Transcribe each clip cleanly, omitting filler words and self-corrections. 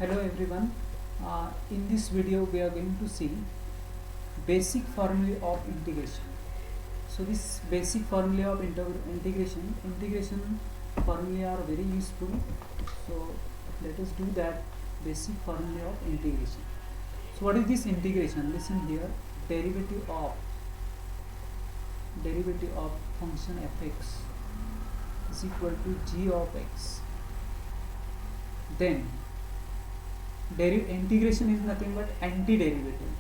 Hello everyone. In this video we are going to see basic formulae of integration. So this basic formulae of integration formulae are very useful. So let us do that basic formulae of integration. So what is this integration? Listen here. Derivative of function fx is equal to g of x. Then integration is nothing but antiderivative.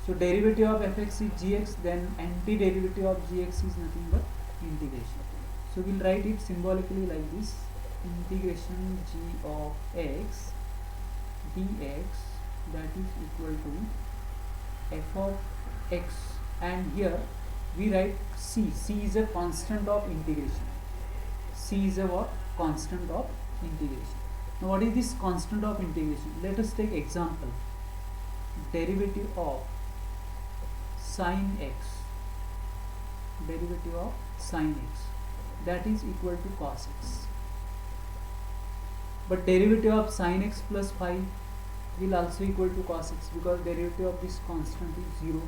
So derivative of fx is gx, then antiderivative of gx is nothing but integration. So we'll write it symbolically like this: integration g of x dx, that is equal to f of x, and here we write c. C is a constant of integration. C is a what? Constant of integration. Now what is this constant of integration? Let us take example. Derivative of sin x, that is equal to cos x. But derivative of sin x plus 5 will also equal to cos x, because derivative of this constant is 0.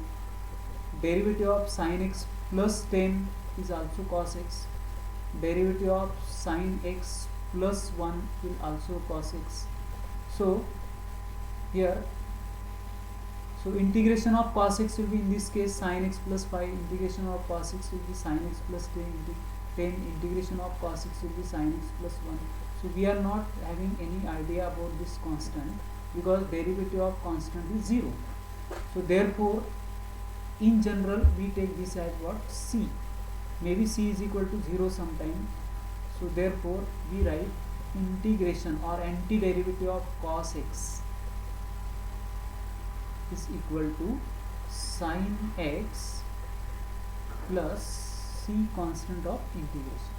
Derivative of sin x plus 10 is also cos x. Derivative of sin x plus 1 will also cos x. So here, so integration of cos x will be in this case sin x plus 5, integration of cos x will be sin x plus 10, integration of cos x will be sin x plus 1. So we are not having any idea about this constant, because derivative of constant is 0. So therefore in general we take this as what? C. Maybe c is equal to 0 sometime. So therefore we write integration or antiderivative of cos x is equal to sin x plus c, constant of integration.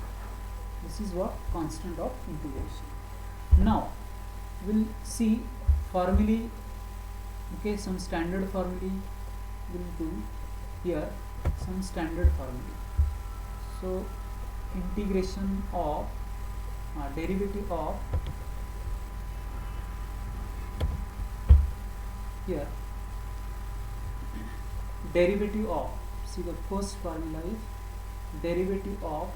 This is what? Constant of integration. Now we'll see formulae. Okay, some standard formulae will do here, some standard formulae. So integration of derivative of, here derivative of, see the first formula is derivative of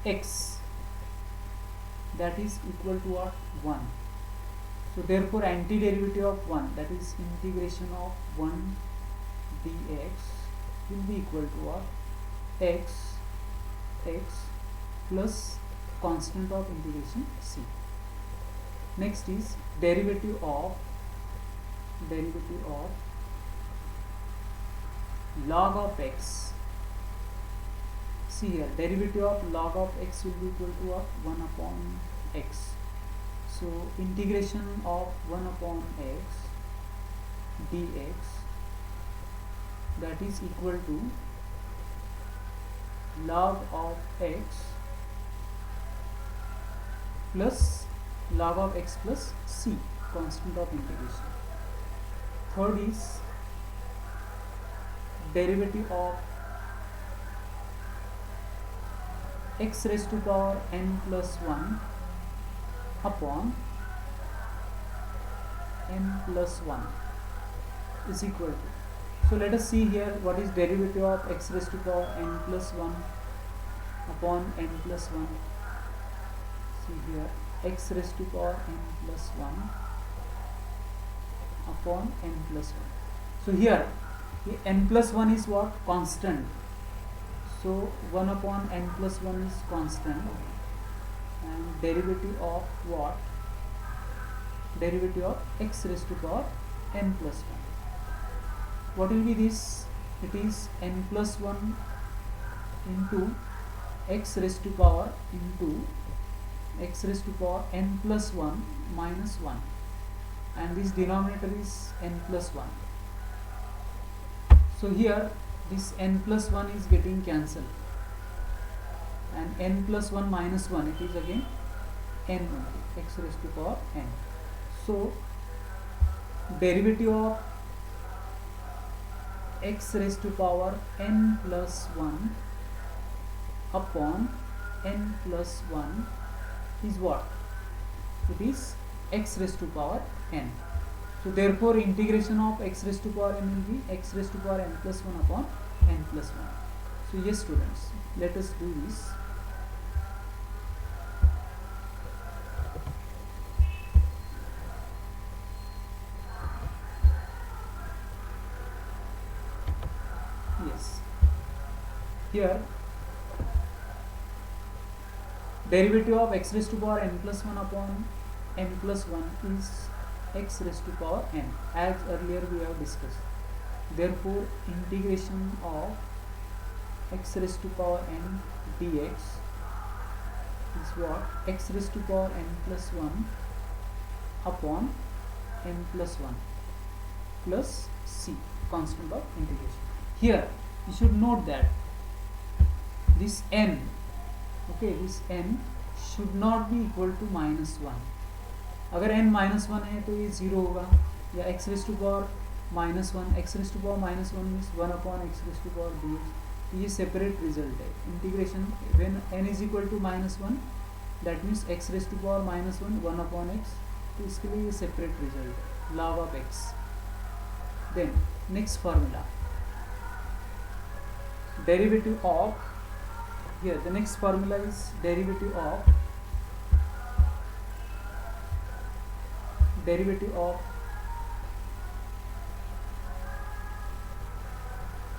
x, that is equal to what? 1. So therefore antiderivative of 1, that is integration of 1 dx, will be equal to what? X plus constant of integration c. Next is derivative of log of x. See here, derivative of log of x will be equal to what? 1 upon x. So integration of 1 upon x dx, that is equal to log of x plus log of x plus c, constant of integration. Third is derivative of x raised to power n plus 1 upon n plus 1 is equal to. So let us see here what is derivative of x raised to power n plus 1 upon n plus 1. See here, x raised to power n plus 1 upon n plus 1. So here n plus 1 is what? Constant. So 1 upon n plus 1 is constant, and derivative of what? Derivative of x raised to power n plus 1. What will be this? It is n plus 1 into x raised to power into x raised to power n plus 1 minus 1, and this denominator is n plus 1. So here this n plus 1 is getting cancelled, and n plus 1 minus 1, it is again n only, x raised to power n. So derivative of x raised to power n plus 1 upon n plus 1 is what? It is x raised to power n. So therefore integration of x raised to power n will be x raised to power n plus 1 upon n plus 1. So yes students, let us do this. Yes, here derivative of x raised to power n plus 1 upon n plus 1 is x raised to power n, as earlier we have discussed. Therefore integration of x raised to power n dx is what? X raised to power n plus 1 upon n plus 1 plus c, constant of integration. Here you should note that this n, okay, this n should not be equal to minus 1. अगर n minus 1 है तो ये 0 होगा, या x raised to power minus 1, x raised to power minus 1 means 1 upon x raised to power dx. तो ये separate result है. Integration when n is equal to minus 1, that means x raised to power minus 1 1 upon x. तो इसके लिए ये separate result है, log of x. Then next formula, derivative of, here the next formula is derivative of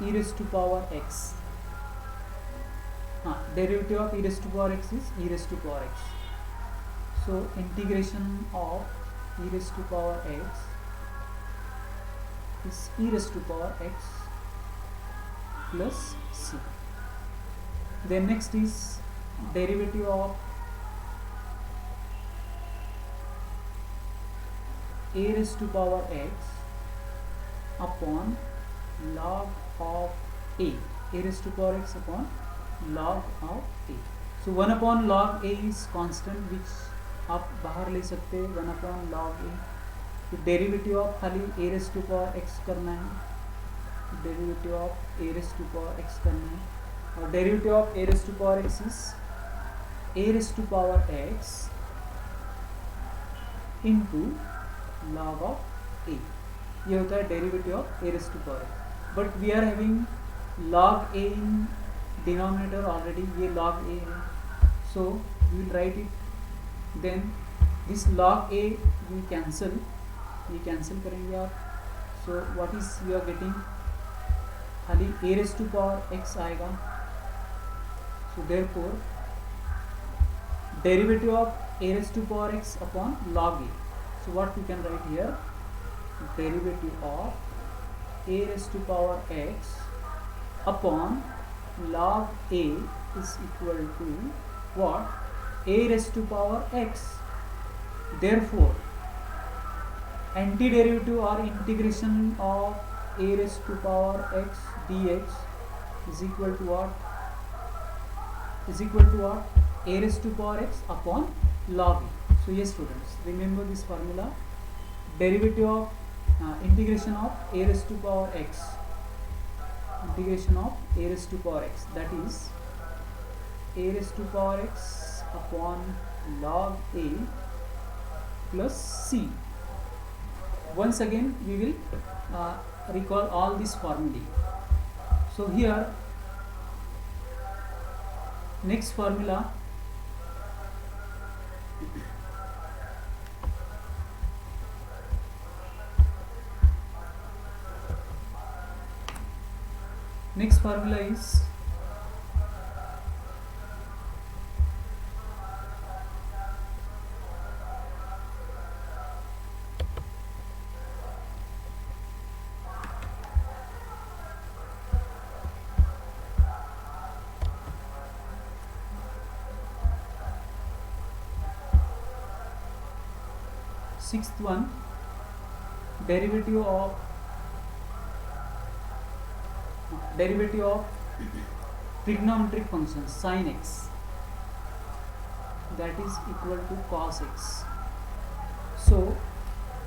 e raised to power x. Derivative of e raised to power x is e raised to power x. So integration of e raised to power x is e raised to power x plus c. Then next is derivative of a raised to power x upon log of a raised to power x upon log of a. So 1 upon log a is constant, which आप बाहर ले सकते हैं 1 upon log a. तो derivative of खाली a raised to power x करना है, derivative of a raised to power x करना है, और derivative of a raised to power x is a raised to power x into log of a. ये होता है derivative of a raised to power x. But we are having log a in denominator already, ये log a है, so we will write it. Then this log a will cancel, ये cancel करेंगे आप. So what is you are getting, खाली a raised to power x आएगा. So therefore derivative of a raised to power x upon log a. So what we can write here, derivative of a raised to power x upon log a is equal to what? A raised to power x. Therefore antiderivative or integration of a raised to power x dx is equal to what? Is equal to what? A raised to power x upon log a. So yes students, remember this formula, derivative of integration of a raised to power x, integration of a raised to power x, that is a raised to power x upon log a plus c. Once again we will recall all these formulae. So here next formula, next formula is sixth one, derivative of trigonometric function sin x, that is equal to cos x. So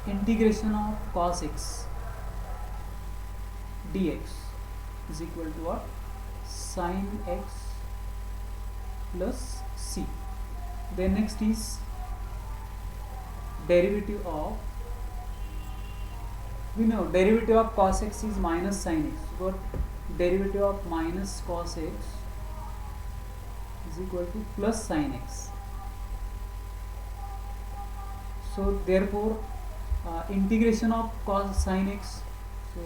integration of cos x dx is equal to what? Sin x plus c. Then next is derivative of, we know derivative of cos x is minus sin x, but derivative of minus cos x is equal to plus sin x. So therefore integration of cos sin x, so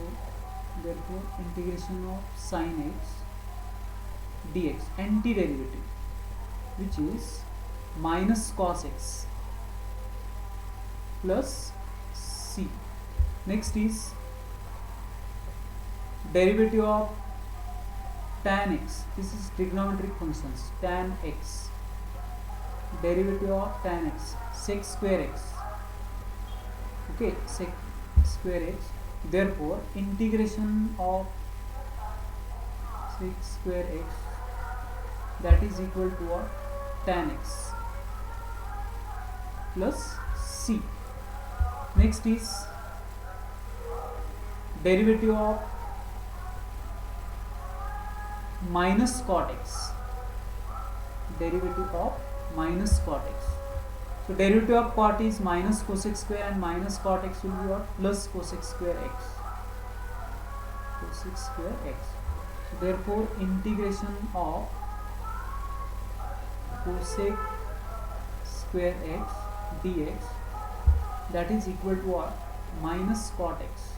therefore integration of sin x dx, antiderivative, which is minus cos x plus c. Next is derivative of tan x. This is trigonometric functions. Tan x, derivative of tan x, sec square x. Okay, sec square x. Therefore integration of sec square x, that is equal to what? Tan x plus c. Next is derivative of minus cot x, derivative of minus cot x. So derivative of cot is minus cosec square, and minus cot x will be what? Plus cosec square x, cosec square x. So therefore integration of cosec square x dx, that is equal to what? Minus cot x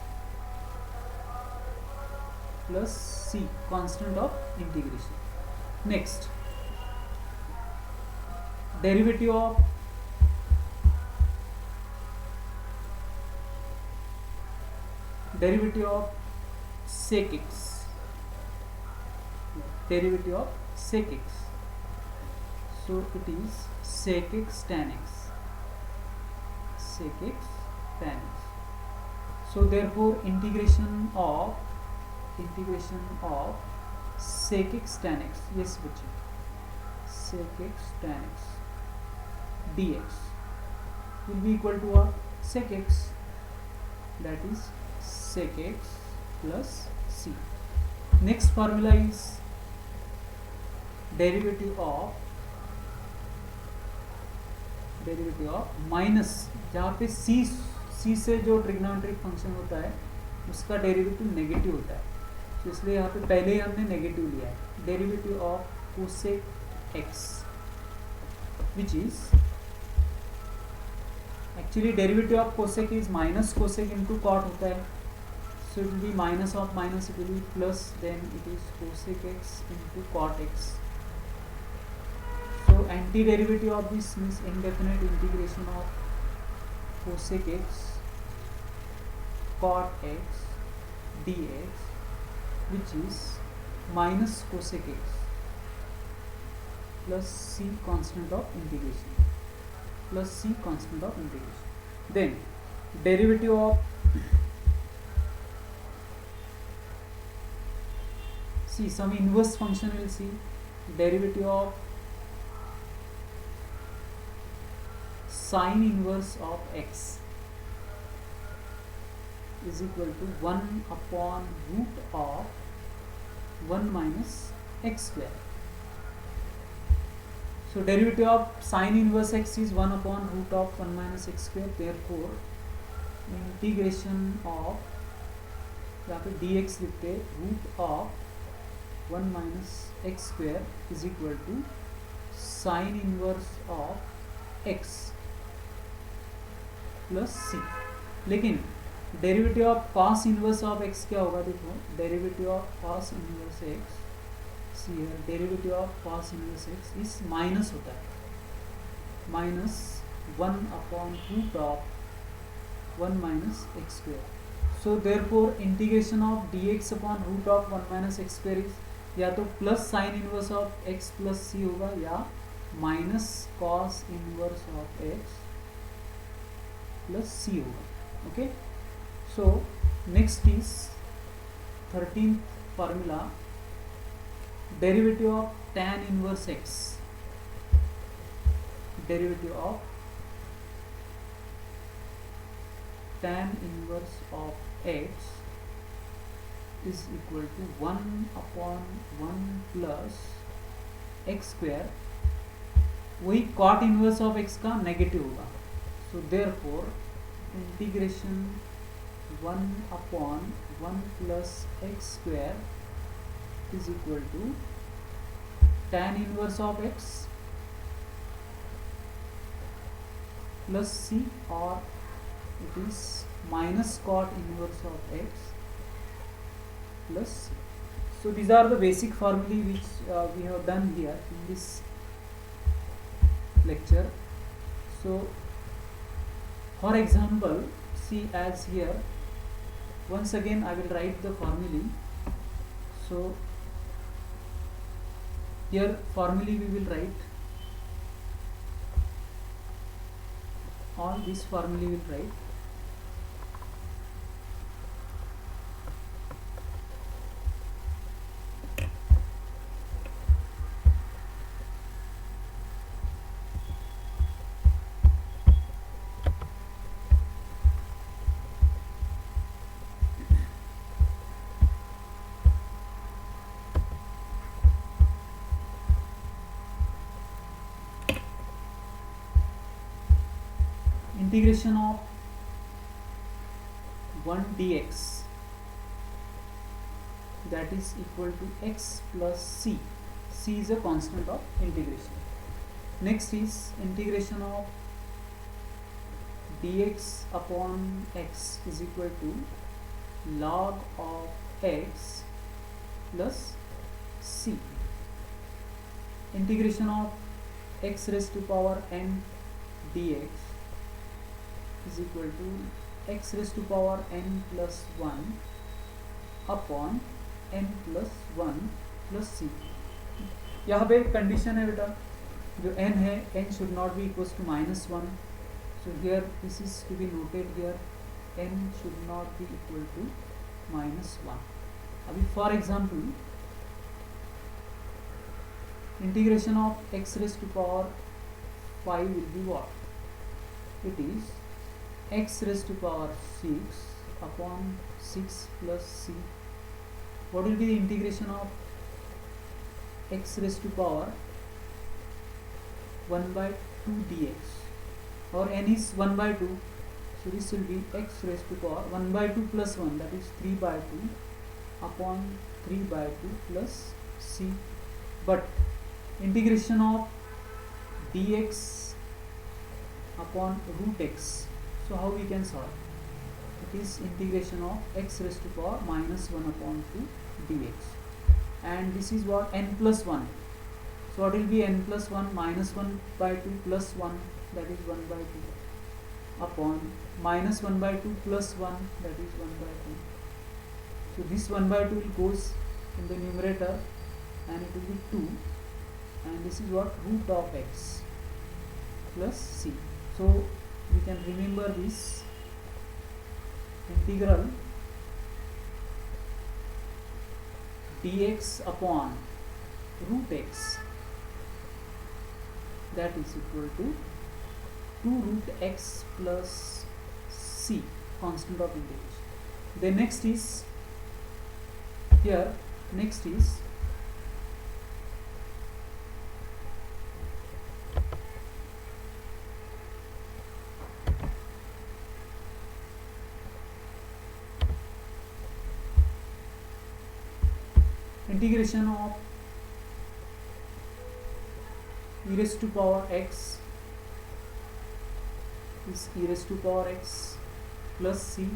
plus c, constant of integration. Next, derivative of sec x, derivative of sec x. So it is sec x tan x, sec x tan x. So therefore integration of sec x tan x, yes bachche, sec x tan x dx will be equal to what? Sec x, that is sec x plus c. Next formula is derivative of minus, जहाँ पे c से जो trigonometric function होता है उसका derivative negative होता है, तो इसलिए यहाँ पे पहले ही हमने नेगेटिव लिया है. Derivative of cosec x, which is actually derivative of cosec is minus cosec into cot होता है, so it will be minus of minus, it will be plus, then it is cosec x into cot x. So antiderivative of this means indefinite integration of cosec x cot x dx, which is minus cosec x plus c, constant of integration, plus c, constant of integration. Then derivative of, see some inverse function, will see derivative of sin inverse of x is equal to 1 upon root of 1 minus x square. So derivative of sin inverse x is 1 upon root of 1 minus x square. Therefore integration of, यहाँ पे dx लिखते root of 1 minus x square is equal to sin inverse of x plus c. लेकिन derivative of cos inverse of x क्या होगा? देखो derivative of cos inverse x, c है derivative of cos inverse x इस minus होता है, minus 1 upon root of 1 minus x square. So therefore integration of d x upon root of 1 minus x square is या तो plus sine inverse of x plus c होगा या minus cos inverse of x plus c होगा. Okay, so next is 13th formula, derivative of tan inverse x, derivative of tan inverse of x is equal to 1 upon 1 plus x square. वही cot inverse of x का negative होगा, So therefore integration 1 upon 1 plus x square is equal to tan inverse of x plus c, or it is minus cot inverse of x plus c. So these are the basic formulae which we have done here in this lecture. So for example, see as here, once again I will write the formulae. So here formulae we will write, all these formulae we will write. Integration of 1 dx, that is equal to x plus c. C is a constant of integration. Next is integration of dx upon x is equal to log of x plus c. Integration of x raised to power n dx is equal to x raised to power n plus 1 upon n plus 1 plus c. यहाँ पे condition है बेटा, जो n है n should not be equals to minus 1. So here this is to be noted here, n should not be equal to minus 1. अभी for example integration of x raised to power 5 will be what? It is x raised to power 6 upon 6 plus c. What will be the integration of x raised to power 1 by 2 dx, or n is 1 by 2, so this will be x raised to power 1 by 2 plus 1, that is 3 by 2 upon 3 by 2 plus c. But integration of dx upon root x, so how we can solve? It is integration of x raised to power minus 1 upon 2 dx, and this is what? N plus 1. So what will be n plus 1? Minus 1 by 2 plus 1, that is 1 by 2 upon minus 1 by 2 plus 1, that is 1 by 2. So this 1 by 2 will goes in the numerator and it will be 2, and this is what? Root of x plus c. So we can remember this integral dx upon root x, that is equal to 2 root x plus c, constant of integration. Then next is here, next is integration of e raised to power x is e raised to power x plus c.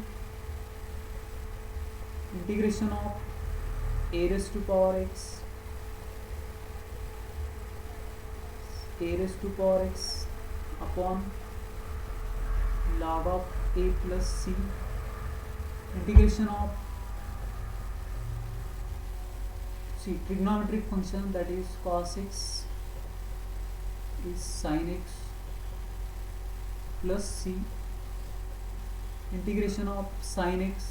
Integration of a raised to power x, a raised to power x upon log of a plus c. Integration of trigonometric function, that is cos x is sin x plus c. Integration of sin x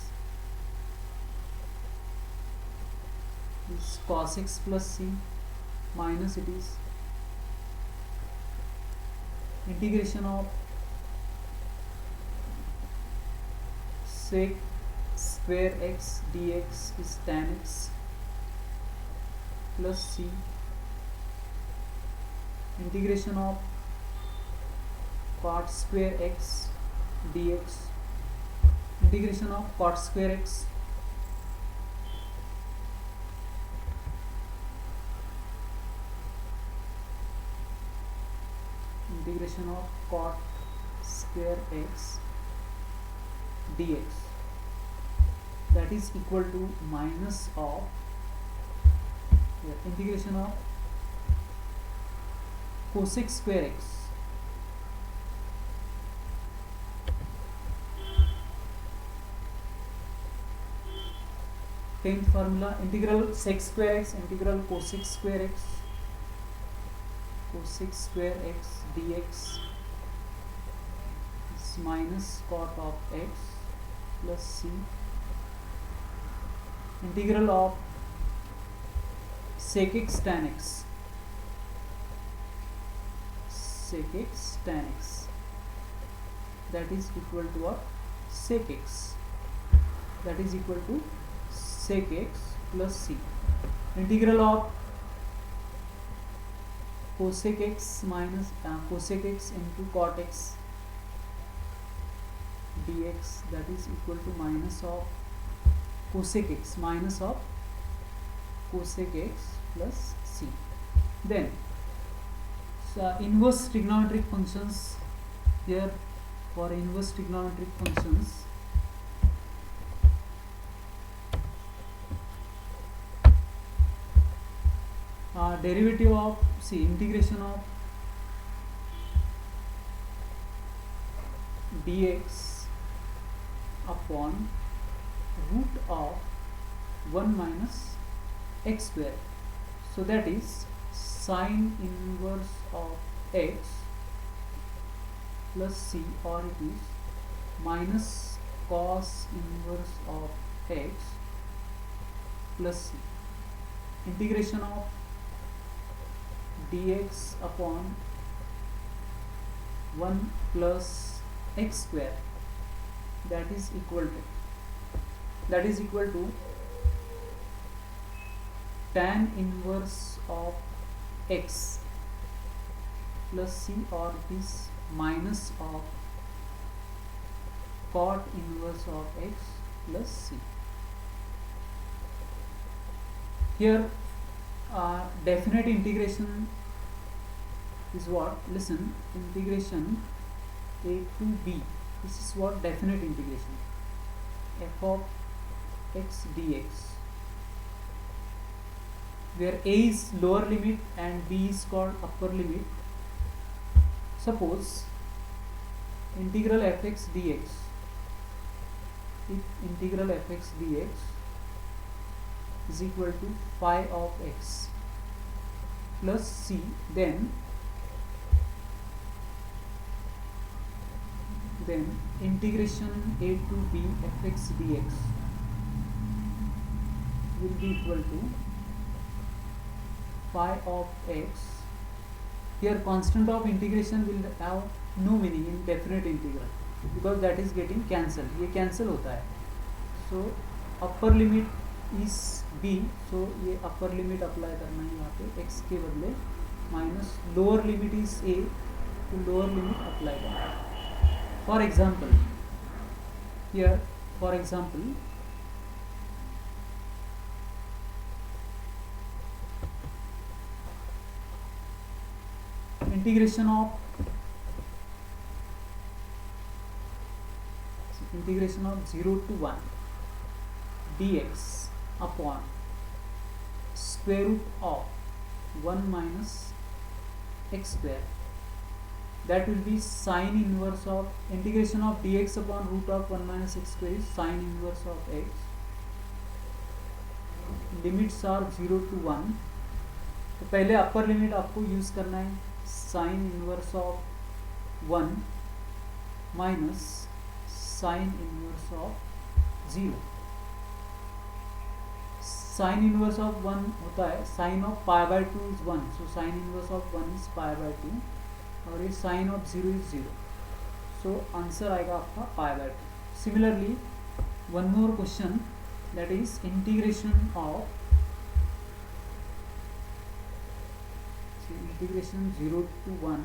is cos x plus c minus it is integration of sec square x dx is tan x plus c. Integration of cot square x dx, integration of cot square x integration of cot square x dx, that is equal to minus of integration of cosec square x tenth formula, integral sec square x integral cosec square x dx is minus cot of x plus c, integral of sec x tan x that is equal to what? Sec x, that is equal to sec x plus c, integral of cosec x minus cosec x into cot x dx, that is equal to minus of cosec x minus of cosec x plus c. Then inverse trigonometric functions, here for inverse trigonometric functions derivative of integration of dx upon root of 1 minus x square, so that is sine inverse of x plus c, or it is minus cos inverse of x plus c, integration of dx upon 1 plus x square, that is equal to tan inverse of x plus c, or it is minus of cot inverse of x plus c. Here definite integration is what? Listen, integration a to b, this is what definite integration, f of x dx, where a is lower limit and b is called upper limit. Suppose integral fx dx, if integral fx dx is equal to phi of x plus c, then integration a to b fx dx will be equal to phi of x. Here constant of integration will have no meaning in definite integral because that is getting cancelled, ये cancel होता है. So upper limit is b, so ये upper limit apply करना है यहाँ पे x के बदले, minus lower limit is a, तो lower limit apply करना है. For example, here for example integration of 0 to 1 dx upon square root of 1 minus x square, that will be sine inverse of integration of dx upon root of 1 minus x square is sine inverse of x. Limits are 0 to 1, तो पहले upper limit आपको use करना है sine inverse of 1 minus sine inverse of 0. Sine inverse of 1 होता है sine of pi by 2 is 1, so sine inverse of 1 is pi by 2 और ये sine of 0 is 0, so answer आएगा आपका pi by 2. Similarly one more question, that is integration of 0 to 1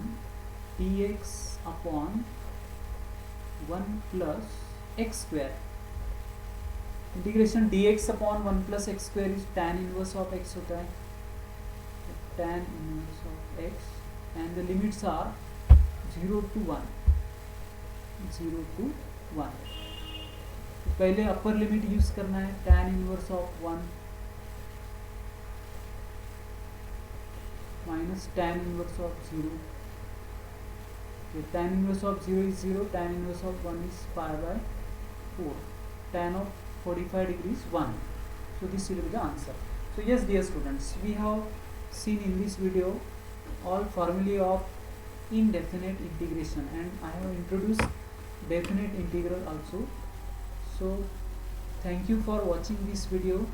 dx upon 1 plus x square. Integration dx upon 1 plus x square is tan inverse of x होता है, tan inverse of x and the limits are 0 to 1, 0 to 1. तो पहले upper limit use करना है, tan inverse of 1 minus tan inverse of 0. tan inverse of 0 is 0, tan inverse of 1 is pi by 4, tan of 45 degrees 1. So this will be the answer. So yes dear students, we have seen in this video all formulae of indefinite integration, and I have introduced definite integral also. So thank you for watching this video.